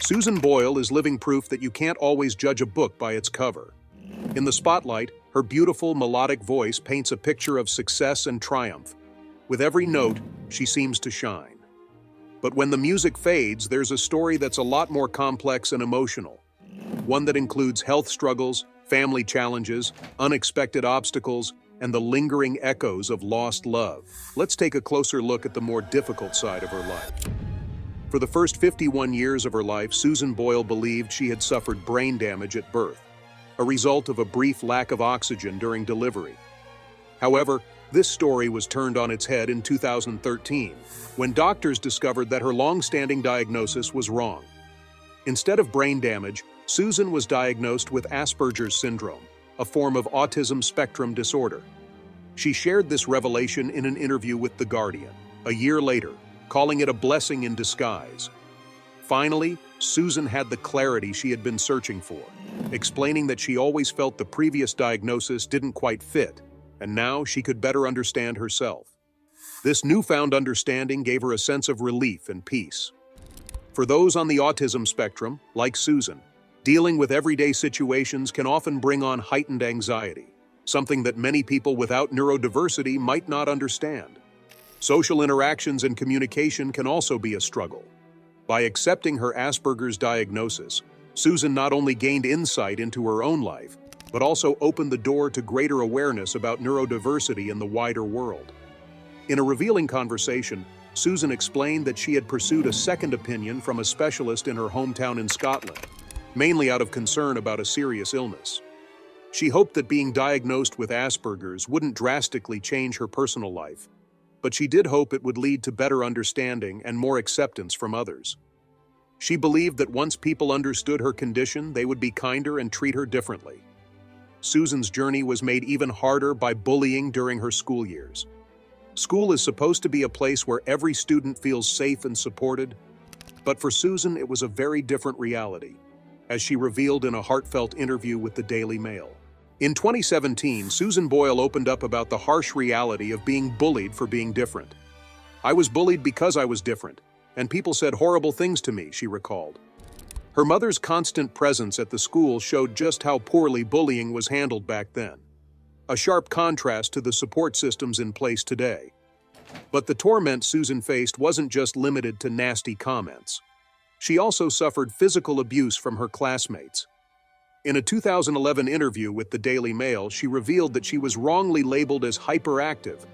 Susan Boyle is living proof that you can't always judge a book by its cover. In the spotlight, her beautiful, melodic voice paints a picture of success and triumph. With every note, she seems to shine. But when the music fades, there's a story that's a lot more complex and emotional. One that includes health struggles, family challenges, unexpected obstacles, and the lingering echoes of lost love. Let's take a closer look at the more difficult side of her life. For the first 51 years of her life, Susan Boyle believed she had suffered brain damage at birth, a result of a brief lack of oxygen during delivery. However, this story was turned on its head in 2013, when doctors discovered that her long-standing diagnosis was wrong. Instead of brain damage, Susan was diagnosed with Asperger's syndrome, a form of autism spectrum disorder. She shared this revelation in an interview with The Guardian, a year later, calling it a blessing in disguise. Finally, Susan had the clarity she had been searching for, explaining that she always felt the previous diagnosis didn't quite fit, and now she could better understand herself. This newfound understanding gave her a sense of relief and peace. For those on the autism spectrum, like Susan, dealing with everyday situations can often bring on heightened anxiety, something that many people without neurodiversity might not understand. Social interactions and communication can also be a struggle. By accepting her Asperger's diagnosis, Susan not only gained insight into her own life, but also opened the door to greater awareness about neurodiversity in the wider world. In a revealing conversation, Susan explained that she had pursued a second opinion from a specialist in her hometown in Scotland, mainly out of concern about a serious illness. She hoped that being diagnosed with Asperger's wouldn't drastically change her personal life, but she did hope it would lead to better understanding and more acceptance from others. She believed that once people understood her condition, they would be kinder and treat her differently. Susan's journey was made even harder by bullying during her school years. School is supposed to be a place where every student feels safe and supported, but for Susan it was a very different reality, as she revealed in a heartfelt interview with the Daily Mail. In 2017, Susan Boyle opened up about the harsh reality of being bullied for being different. "I was bullied because I was different, and people said horrible things to me," she recalled. Her mother's constant presence at the school showed just how poorly bullying was handled back then, a sharp contrast to the support systems in place today. But the torment Susan faced wasn't just limited to nasty comments. She also suffered physical abuse from her classmates. In a 2011 interview with the Daily Mail, she revealed that she was wrongly labeled as hyperactive,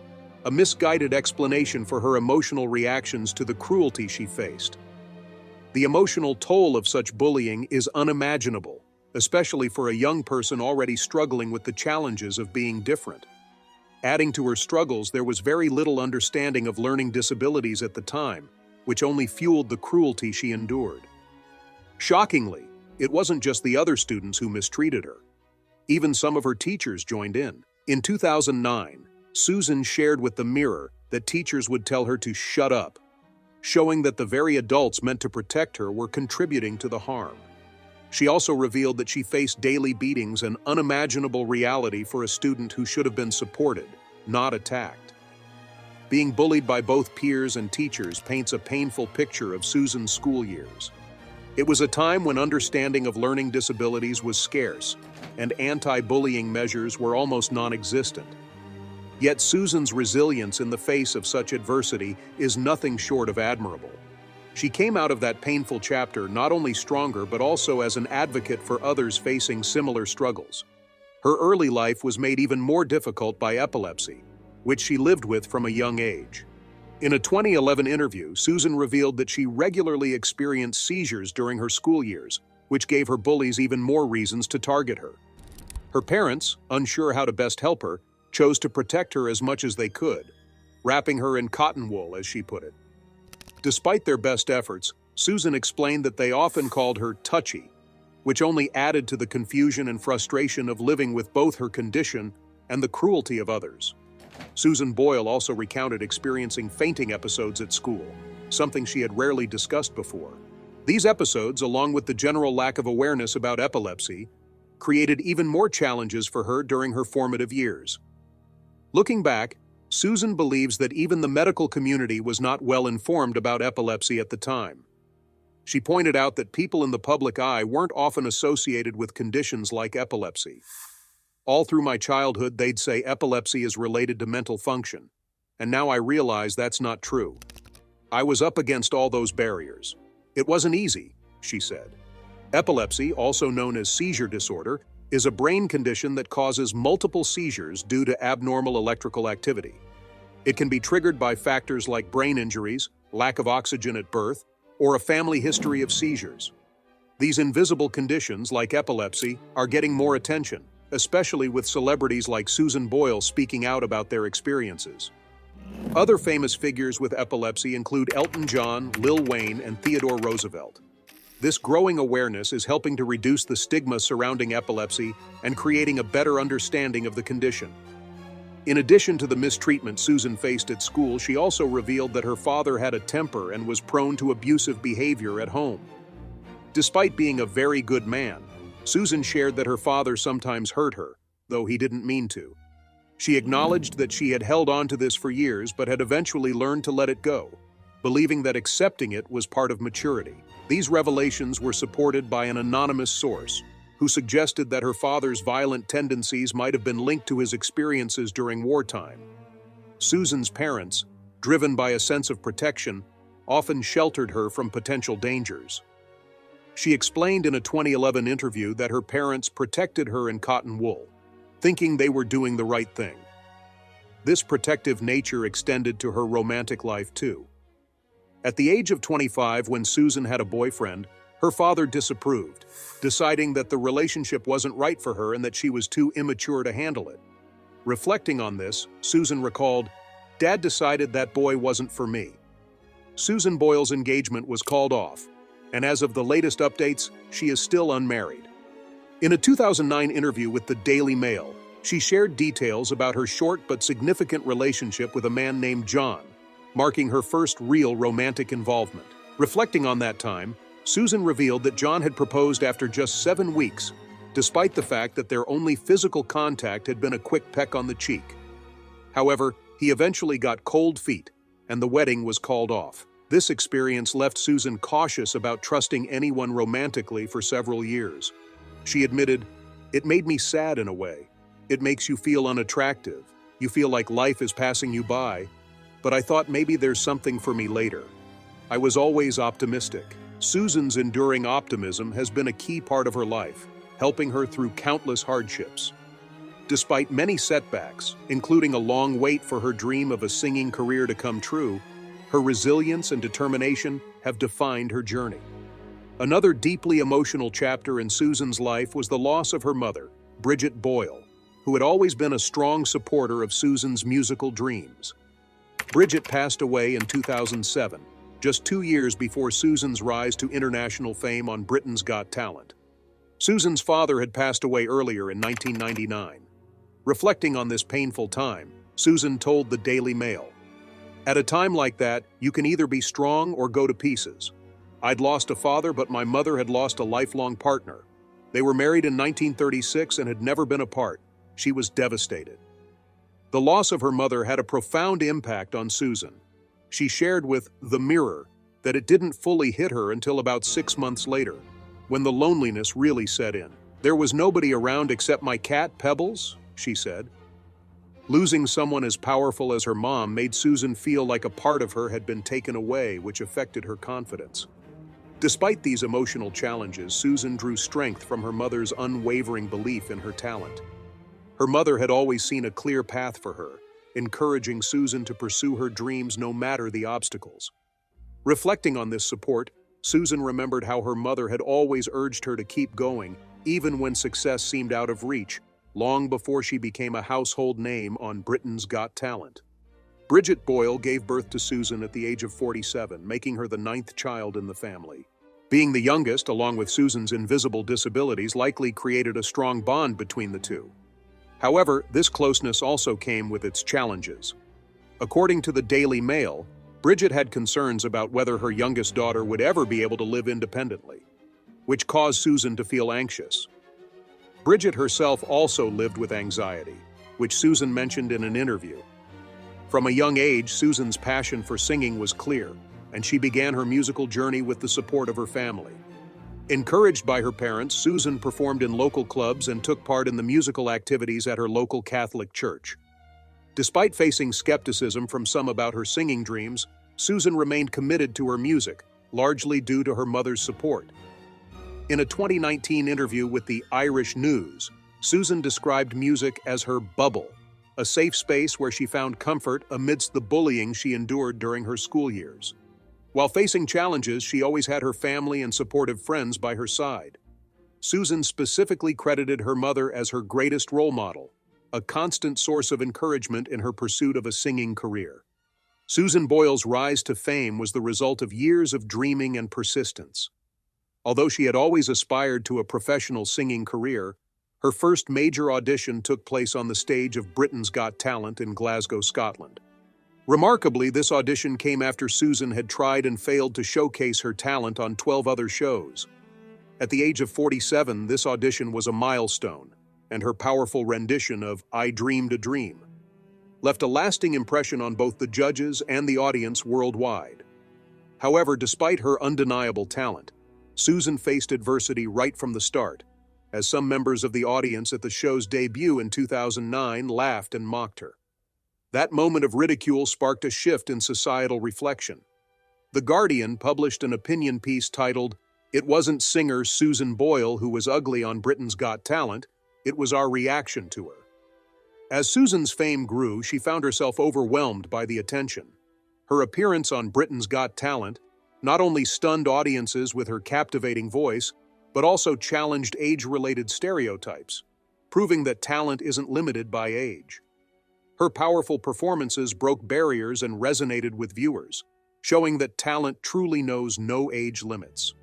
a misguided explanation for her emotional reactions to the cruelty she faced. The emotional toll of such bullying is unimaginable, especially for a young person already struggling with the challenges of being different. Adding to her struggles, there was very little understanding of learning disabilities at the time, which only fueled the cruelty she endured. Shockingly, it wasn't just the other students who mistreated her. Even some of her teachers joined in. In 2009, Susan shared with the Mirror that teachers would tell her to shut up, showing that the very adults meant to protect her were contributing to the harm. She also revealed that she faced daily beatings, an unimaginable reality for a student who should have been supported, not attacked. Being bullied by both peers and teachers paints a painful picture of Susan's school years. It was a time when understanding of learning disabilities was scarce, and anti-bullying measures were almost non-existent. Yet Susan's resilience in the face of such adversity is nothing short of admirable. She came out of that painful chapter not only stronger but also as an advocate for others facing similar struggles. Her early life was made even more difficult by epilepsy, which she lived with from a young age. In a 2011 interview, Susan revealed that she regularly experienced seizures during her school years, which gave her bullies even more reasons to target her. Her parents, unsure how to best help her, chose to protect her as much as they could, wrapping her in cotton wool, as she put it. Despite their best efforts, Susan explained that they often called her touchy, which only added to the confusion and frustration of living with both her condition and the cruelty of others. Susan Boyle also recounted experiencing fainting episodes at school, something she had rarely discussed before. These episodes, along with the general lack of awareness about epilepsy, created even more challenges for her during her formative years. Looking back, Susan believes that even the medical community was not well informed about epilepsy at the time. She pointed out that people in the public eye weren't often associated with conditions like epilepsy. All through my childhood, they'd say epilepsy is related to mental function, and now I realize that's not true. I was up against all those barriers. It wasn't easy, she said. Epilepsy, also known as seizure disorder, is a brain condition that causes multiple seizures due to abnormal electrical activity. It can be triggered by factors like brain injuries, lack of oxygen at birth, or a family history of seizures. These invisible conditions, like epilepsy, are getting more attention, especially with celebrities like Susan Boyle speaking out about their experiences. Other famous figures with epilepsy include Elton John, Lil Wayne, and Theodore Roosevelt. This growing awareness is helping to reduce the stigma surrounding epilepsy and creating a better understanding of the condition. In addition to the mistreatment Susan faced at school, she also revealed that her father had a temper and was prone to abusive behavior at home. Despite being a very good man, Susan shared that her father sometimes hurt her, though he didn't mean to. She acknowledged that she had held on to this for years but had eventually learned to let it go, believing that accepting it was part of maturity. These revelations were supported by an anonymous source, who suggested that her father's violent tendencies might have been linked to his experiences during wartime. Susan's parents, driven by a sense of protection, often sheltered her from potential dangers. She explained in a 2011 interview that her parents protected her in cotton wool, thinking they were doing the right thing. This protective nature extended to her romantic life too. At the age of 25, when Susan had a boyfriend, her father disapproved, deciding that the relationship wasn't right for her and that she was too immature to handle it. Reflecting on this, Susan recalled, "Dad decided that boy wasn't for me." Susan Boyle's engagement was called off, and as of the latest updates, she is still unmarried. In a 2009 interview with the Daily Mail, she shared details about her short but significant relationship with a man named John, marking her first real romantic involvement. Reflecting on that time, Susan revealed that John had proposed after just 7 weeks, despite the fact that their only physical contact had been a quick peck on the cheek. However, he eventually got cold feet, and the wedding was called off. This experience left Susan cautious about trusting anyone romantically for several years. She admitted, "It made me sad in a way. It makes you feel unattractive. You feel like life is passing you by. But I thought maybe there's something for me later. I was always optimistic." Susan's enduring optimism has been a key part of her life, helping her through countless hardships. Despite many setbacks, including a long wait for her dream of a singing career to come true, her resilience and determination have defined her journey. Another deeply emotional chapter in Susan's life was the loss of her mother, Bridget Boyle, who had always been a strong supporter of Susan's musical dreams. Bridget passed away in 2007, just 2 years before Susan's rise to international fame on Britain's Got Talent. Susan's father had passed away earlier in 1999. Reflecting on this painful time, Susan told the Daily Mail, "At a time like that, you can either be strong or go to pieces. I'd lost a father, but my mother had lost a lifelong partner. They were married in 1936 and had never been apart. She was devastated." The loss of her mother had a profound impact on Susan. She shared with The Mirror that it didn't fully hit her until about 6 months later, when the loneliness really set in. "There was nobody around except my cat, Pebbles," she said. Losing someone as powerful as her mom made Susan feel like a part of her had been taken away, which affected her confidence. Despite these emotional challenges, Susan drew strength from her mother's unwavering belief in her talent. Her mother had always seen a clear path for her, encouraging Susan to pursue her dreams no matter the obstacles. Reflecting on this support, Susan remembered how her mother had always urged her to keep going, even when success seemed out of reach, long before she became a household name on Britain's Got Talent. Bridget Boyle gave birth to Susan at the age of 47, making her the 9th child in the family. Being the youngest, along with Susan's invisible disabilities, likely created a strong bond between the two. However, this closeness also came with its challenges. According to the Daily Mail, Bridget had concerns about whether her youngest daughter would ever be able to live independently, which caused Susan to feel anxious. Bridget herself also lived with anxiety, which Susan mentioned in an interview. From a young age, Susan's passion for singing was clear, and she began her musical journey with the support of her family. Encouraged by her parents, Susan performed in local clubs and took part in the musical activities at her local Catholic church. Despite facing skepticism from some about her singing dreams, Susan remained committed to her music, largely due to her mother's support. In a 2019 interview with the Irish News, Susan described music as her bubble, a safe space where she found comfort amidst the bullying she endured during her school years. While facing challenges, she always had her family and supportive friends by her side. Susan specifically credited her mother as her greatest role model, a constant source of encouragement in her pursuit of a singing career. Susan Boyle's rise to fame was the result of years of dreaming and persistence. Although she had always aspired to a professional singing career, her first major audition took place on the stage of Britain's Got Talent in Glasgow, Scotland. Remarkably, this audition came after Susan had tried and failed to showcase her talent on 12 other shows. At the age of 47, this audition was a milestone, and her powerful rendition of "I Dreamed a Dream" left a lasting impression on both the judges and the audience worldwide. However, despite her undeniable talent, Susan faced adversity right from the start, as some members of the audience at the show's debut in 2009 laughed and mocked her. That moment of ridicule sparked a shift in societal reflection. The Guardian published an opinion piece titled, "It wasn't singer Susan Boyle who was ugly on Britain's Got Talent, it was our reaction to her." As Susan's fame grew, she found herself overwhelmed by the attention. Her appearance on Britain's Got Talent not only stunned audiences with her captivating voice, but also challenged age-related stereotypes, proving that talent isn't limited by age. Her powerful performances broke barriers and resonated with viewers, showing that talent truly knows no age limits.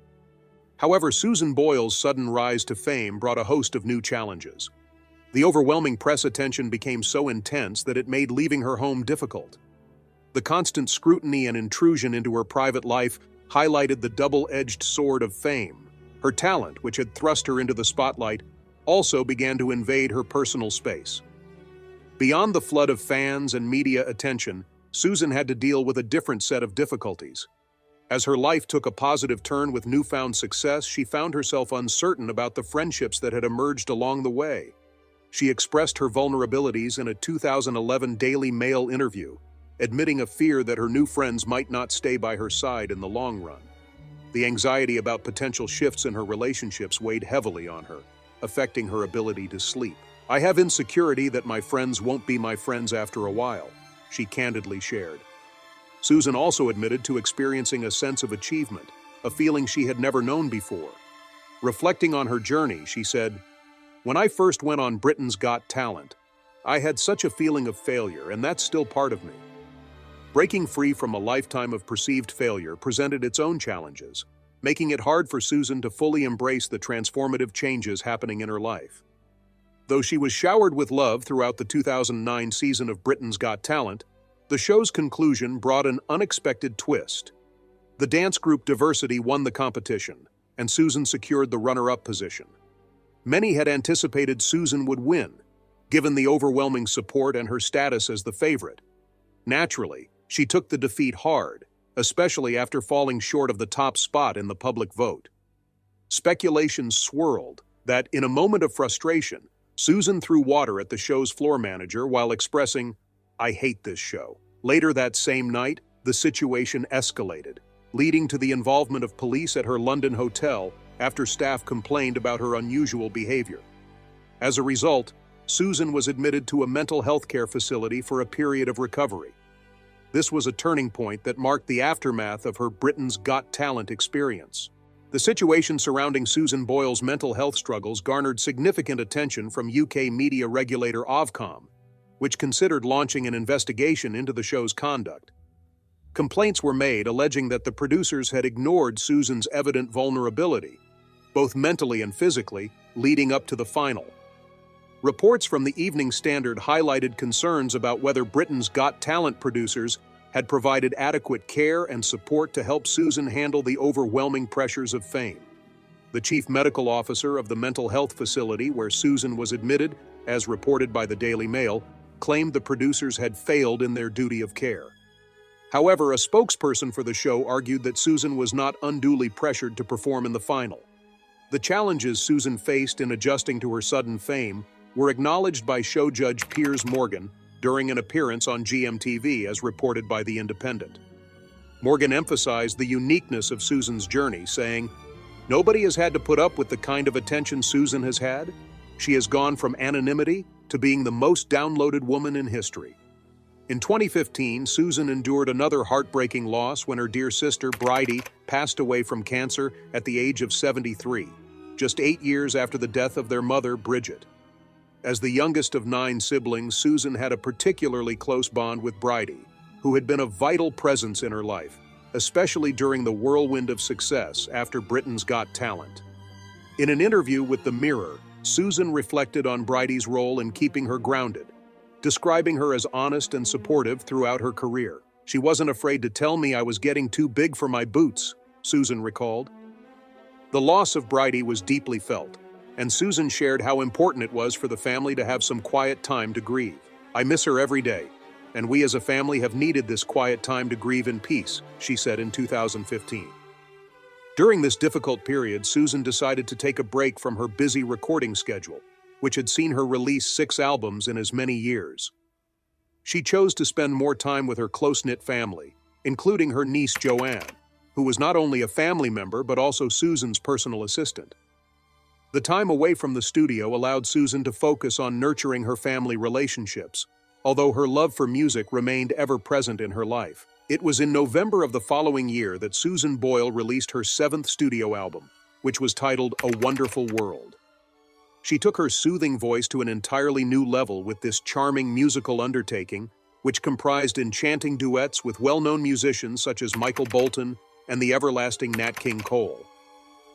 However, Susan Boyle's sudden rise to fame brought a host of new challenges. The overwhelming press attention became so intense that it made leaving her home difficult. The constant scrutiny and intrusion into her private life highlighted the double-edged sword of fame. Her talent, which had thrust her into the spotlight, also began to invade her personal space. Beyond the flood of fans and media attention, Susan had to deal with a different set of difficulties. As her life took a positive turn with newfound success, she found herself uncertain about the friendships that had emerged along the way. She expressed her vulnerabilities in a 2011 Daily Mail interview, admitting a fear that her new friends might not stay by her side in the long run. The anxiety about potential shifts in her relationships weighed heavily on her, affecting her ability to sleep. "I have insecurity that my friends won't be my friends after a while," she candidly shared. Susan also admitted to experiencing a sense of achievement, a feeling she had never known before. Reflecting on her journey, she said, "When I first went on Britain's Got Talent, I had such a feeling of failure, and that's still part of me." Breaking free from a lifetime of perceived failure presented its own challenges, making it hard for Susan to fully embrace the transformative changes happening in her life. Though she was showered with love throughout the 2009 season of Britain's Got Talent, the show's conclusion brought an unexpected twist. The dance group Diversity won the competition, and Susan secured the runner-up position. Many had anticipated Susan would win, given the overwhelming support and her status as the favorite. Naturally, she took the defeat hard, especially after falling short of the top spot in the public vote. Speculation swirled that, in a moment of frustration, Susan threw water at the show's floor manager while expressing, "I hate this show." Later that same night, the situation escalated, leading to the involvement of police at her London hotel after staff complained about her unusual behavior. As a result, Susan was admitted to a mental health care facility for a period of recovery. This was a turning point that marked the aftermath of her Britain's Got Talent experience. The situation surrounding Susan Boyle's mental health struggles garnered significant attention from UK media regulator Ofcom, which considered launching an investigation into the show's conduct. Complaints were made alleging that the producers had ignored Susan's evident vulnerability, both mentally and physically, leading up to the final. Reports from the Evening Standard highlighted concerns about whether Britain's Got Talent producers had provided adequate care and support to help Susan handle the overwhelming pressures of fame. The chief medical officer of the mental health facility where Susan was admitted, as reported by the Daily Mail, claimed the producers had failed in their duty of care. However, a spokesperson for the show argued that Susan was not unduly pressured to perform in the final. The challenges Susan faced in adjusting to her sudden fame were acknowledged by show judge Piers Morgan during an appearance on GMTV, as reported by The Independent. Morgan emphasized the uniqueness of Susan's journey, saying, "Nobody has had to put up with the kind of attention Susan has had. She has gone from anonymity to being the most downloaded woman in history." In 2015, Susan endured another heartbreaking loss when her dear sister, Bridie, passed away from cancer at the age of 73, just 8 years after the death of their mother, Bridget. As the youngest of 9 siblings, Susan had a particularly close bond with Bridie, who had been a vital presence in her life, especially during the whirlwind of success after Britain's Got Talent. In an interview with The Mirror, Susan reflected on Bridie's role in keeping her grounded, describing her as honest and supportive throughout her career. "She wasn't afraid to tell me I was getting too big for my boots," Susan recalled. The loss of Bridie was deeply felt, and Susan shared how important it was for the family to have some quiet time to grieve. "I miss her every day, and we as a family have needed this quiet time to grieve in peace," she said in 2015. During this difficult period, Susan decided to take a break from her busy recording schedule, which had seen her release 6 albums in as many years. She chose to spend more time with her close-knit family, including her niece Joanne, who was not only a family member but also Susan's personal assistant. The time away from the studio allowed Susan to focus on nurturing her family relationships, although her love for music remained ever present in her life. It was in November of the following year that Susan Boyle released her 7th studio album, which was titled A Wonderful World. She took her soothing voice to an entirely new level with this charming musical undertaking, which comprised enchanting duets with well-known musicians such as Michael Bolton and the everlasting Nat King Cole.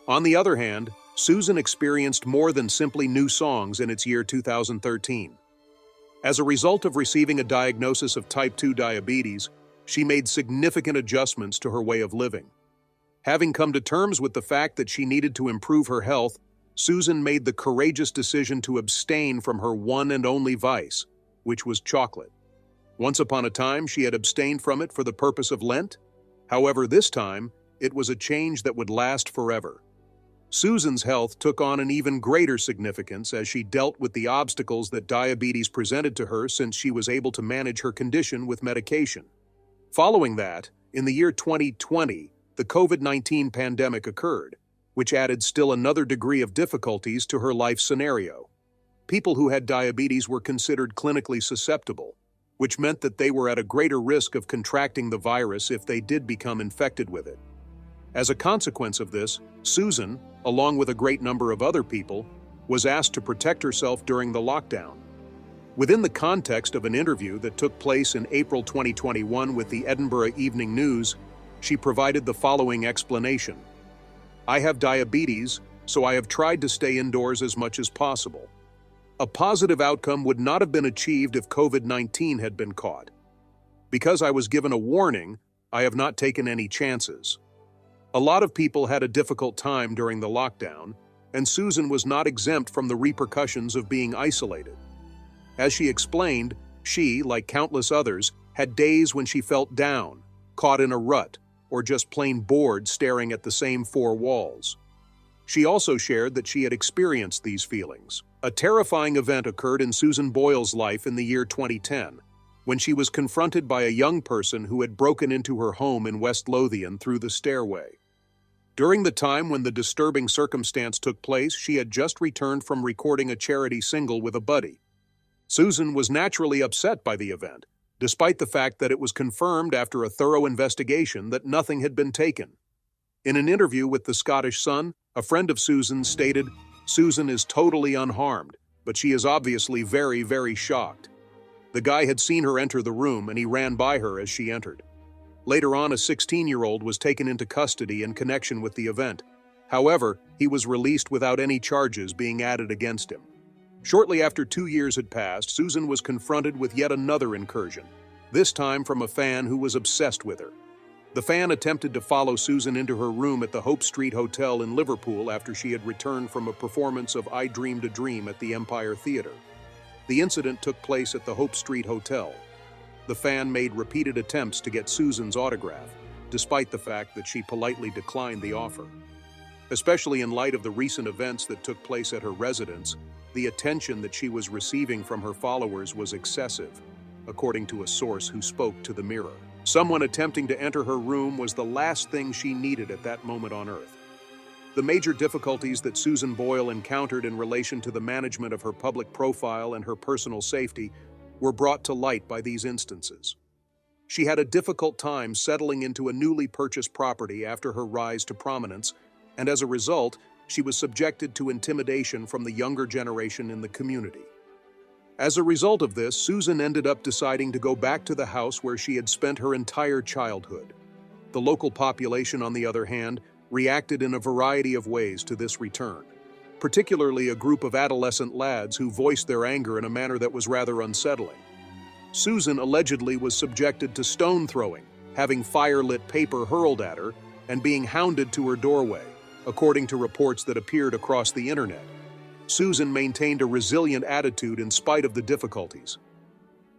On the other hand, Susan experienced more than simply new songs in its year 2013. As a result of receiving a diagnosis of type 2 diabetes, she made significant adjustments to her way of living. Having come to terms with the fact that she needed to improve her health, Susan made the courageous decision to abstain from her one and only vice, which was chocolate. Once upon a time, she had abstained from it for the purpose of Lent. However, this time, it was a change that would last forever. Susan's health took on an even greater significance as she dealt with the obstacles that diabetes presented to her, since she was able to manage her condition with medication. Following that, in the year 2020, the COVID-19 pandemic occurred, which added still another degree of difficulties to her life scenario. People who had diabetes were considered clinically susceptible, which meant that they were at a greater risk of contracting the virus if they did become infected with it. As a consequence of this, Susan, along with a great number of other people, was asked to protect herself during the lockdown. Within the context of an interview that took place in April 2021 with the Edinburgh Evening News, she provided the following explanation. "I have diabetes, so I have tried to stay indoors as much as possible. A positive outcome would not have been achieved if COVID-19 had been caught. Because I was given a warning, I have not taken any chances." A lot of people had a difficult time during the lockdown, and Susan was not exempt from the repercussions of being isolated. As she explained, she, like countless others, had days when she felt down, caught in a rut, or just plain bored staring at the same 4 walls. She also shared that she had experienced these feelings. A terrifying event occurred in Susan Boyle's life in the year 2010, when she was confronted by a young person who had broken into her home in West Lothian through the stairway. During the time when the disturbing circumstance took place, she had just returned from recording a charity single with a buddy. Susan was naturally upset by the event, despite the fact that it was confirmed after a thorough investigation that nothing had been taken. In an interview with the Scottish Sun, a friend of Susan's stated, "Susan is totally unharmed, but she is obviously very, very shocked. The guy had seen her enter the room and he ran by her as she entered." Later on, a 16-year-old was taken into custody in connection with the event. However, he was released without any charges being added against him. Shortly after 2 years had passed, Susan was confronted with yet another incursion, this time from a fan who was obsessed with her. The fan attempted to follow Susan into her room at the Hope Street Hotel in Liverpool after she had returned from a performance of I Dreamed a Dream at the Empire Theatre. The incident took place at the Hope Street Hotel. the fan made repeated attempts to get Susan's autograph, despite the fact that she politely declined the offer. Especially in light of the recent events that took place at her residence, the attention that she was receiving from her followers was excessive, according to a source who spoke to the Mirror. Someone attempting to enter her room was the last thing she needed at that moment on Earth. The major difficulties that Susan Boyle encountered in relation to the management of her public profile and her personal safety were brought to light by these instances. She had a difficult time settling into a newly purchased property after her rise to prominence, and as a result, she was subjected to intimidation from the younger generation in the community. As a result of this, Susan ended up deciding to go back to the house where she had spent her entire childhood. The local population, on the other hand, reacted in a variety of ways to this return, particularly a group of adolescent lads who voiced their anger in a manner that was rather unsettling. Susan allegedly was subjected to stone throwing, having fire-lit paper hurled at her, and being hounded to her doorway, according to reports that appeared across the internet. Susan maintained a resilient attitude in spite of the difficulties.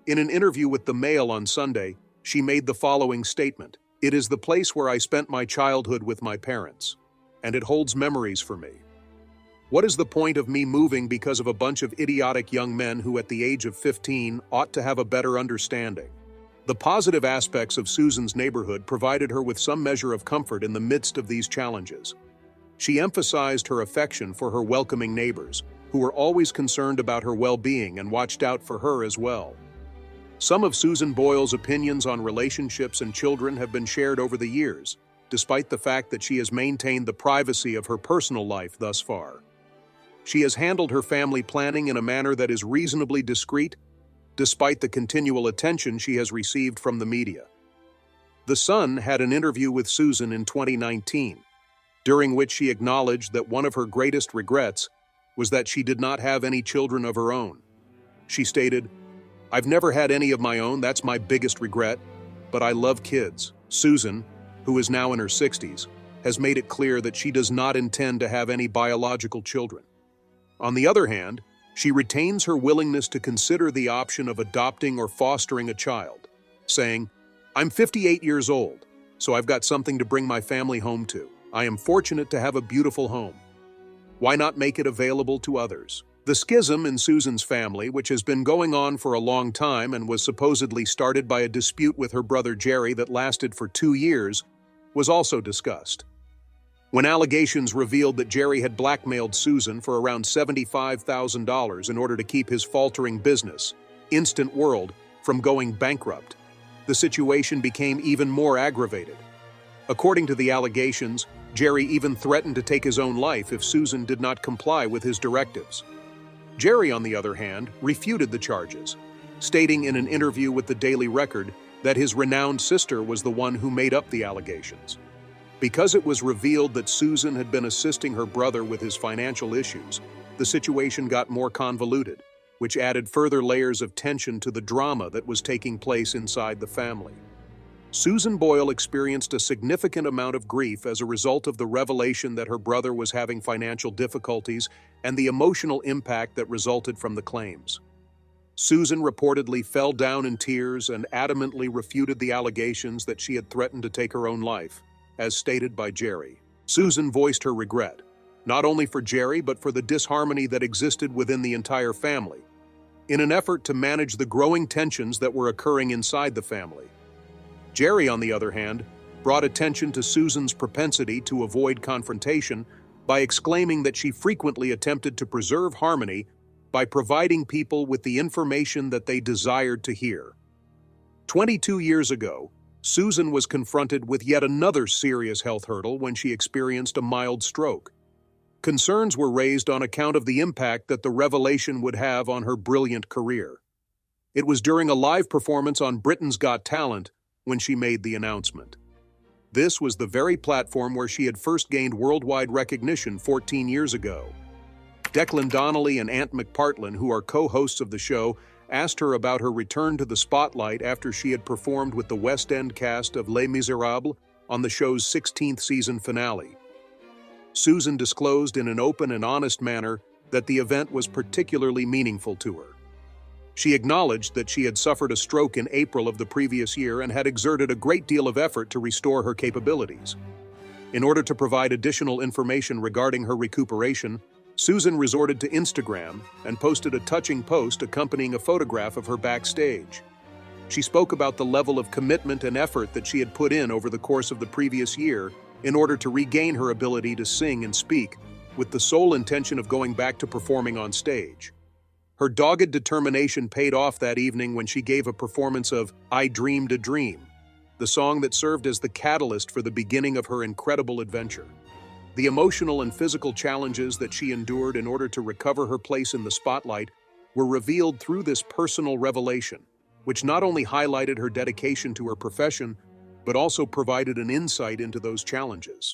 In an interview with the Mail on Sunday, she made the following statement: "It is the place where I spent my childhood with my parents, and it holds memories for me. What is the point of me moving because of a bunch of idiotic young men who at the age of 15 ought to have a better understanding?" The positive aspects of Susan's neighborhood provided her with some measure of comfort in the midst of these challenges. She emphasized her affection for her welcoming neighbors, who were always concerned about her well-being and watched out for her as well. Some of Susan Boyle's opinions on relationships and children have been shared over the years, despite the fact that she has maintained the privacy of her personal life thus far. She has handled her family planning in a manner that is reasonably discreet, despite the continual attention she has received from the media. The Sun had an interview with Susan in 2019, during which she acknowledged that one of her greatest regrets was that she did not have any children of her own. She stated, "I've never had any of my own, that's my biggest regret, but I love kids." Susan, who is now in her 60s, has made it clear that she does not intend to have any biological children. On the other hand, she retains her willingness to consider the option of adopting or fostering a child, saying, "I'm 58 years old, so I've got something to bring my family home to. I am fortunate to have a beautiful home. Why not make it available to others?" The schism in Susan's family, which has been going on for a long time and was supposedly started by a dispute with her brother Jerry that lasted for 2 years, was also discussed. When allegations revealed that Jerry had blackmailed Susan for around $75,000 in order to keep his faltering business, Instant World, from going bankrupt, the situation became even more aggravated. According to the allegations, Jerry even threatened to take his own life if Susan did not comply with his directives. Jerry, on the other hand, refuted the charges, stating in an interview with the Daily Record that his renowned sister was the one who made up the allegations. Because it was revealed that Susan had been assisting her brother with his financial issues, the situation got more convoluted, which added further layers of tension to the drama that was taking place inside the family. Susan Boyle experienced a significant amount of grief as a result of the revelation that her brother was having financial difficulties and the emotional impact that resulted from the claims. Susan reportedly fell down in tears and adamantly refuted the allegations that she had threatened to take her own life, as stated by Jerry. Susan voiced her regret, not only for Jerry but for the disharmony that existed within the entire family, in an effort to manage the growing tensions that were occurring inside the family. Jerry, on the other hand, brought attention to Susan's propensity to avoid confrontation by exclaiming that she frequently attempted to preserve harmony by providing people with the information that they desired to hear. 22 years ago, Susan was confronted with yet another serious health hurdle when she experienced a mild stroke. Concerns were raised on account of the impact that the revelation would have on her brilliant career. It was during a live performance on Britain's Got Talent when she made the announcement. This was the very platform where she had first gained worldwide recognition 14 years ago. Declan Donnelly and Ant McPartlin, who are co-hosts of the show, asked her about her return to the spotlight after she had performed with the West End cast of Les Miserables on the show's 16th season finale. Susan disclosed in an open and honest manner that the event was particularly meaningful to her. She acknowledged that she had suffered a stroke in April of the previous year and had exerted a great deal of effort to restore her capabilities. In order to provide additional information regarding her recuperation, Susan resorted to Instagram and posted a touching post accompanying a photograph of her backstage. She spoke about the level of commitment and effort that she had put in over the course of the previous year in order to regain her ability to sing and speak, with the sole intention of going back to performing on stage. Her dogged determination paid off that evening when she gave a performance of "I Dreamed a Dream," the song that served as the catalyst for the beginning of her incredible adventure. The emotional and physical challenges that she endured in order to recover her place in the spotlight were revealed through this personal revelation, which not only highlighted her dedication to her profession, but also provided an insight into those challenges.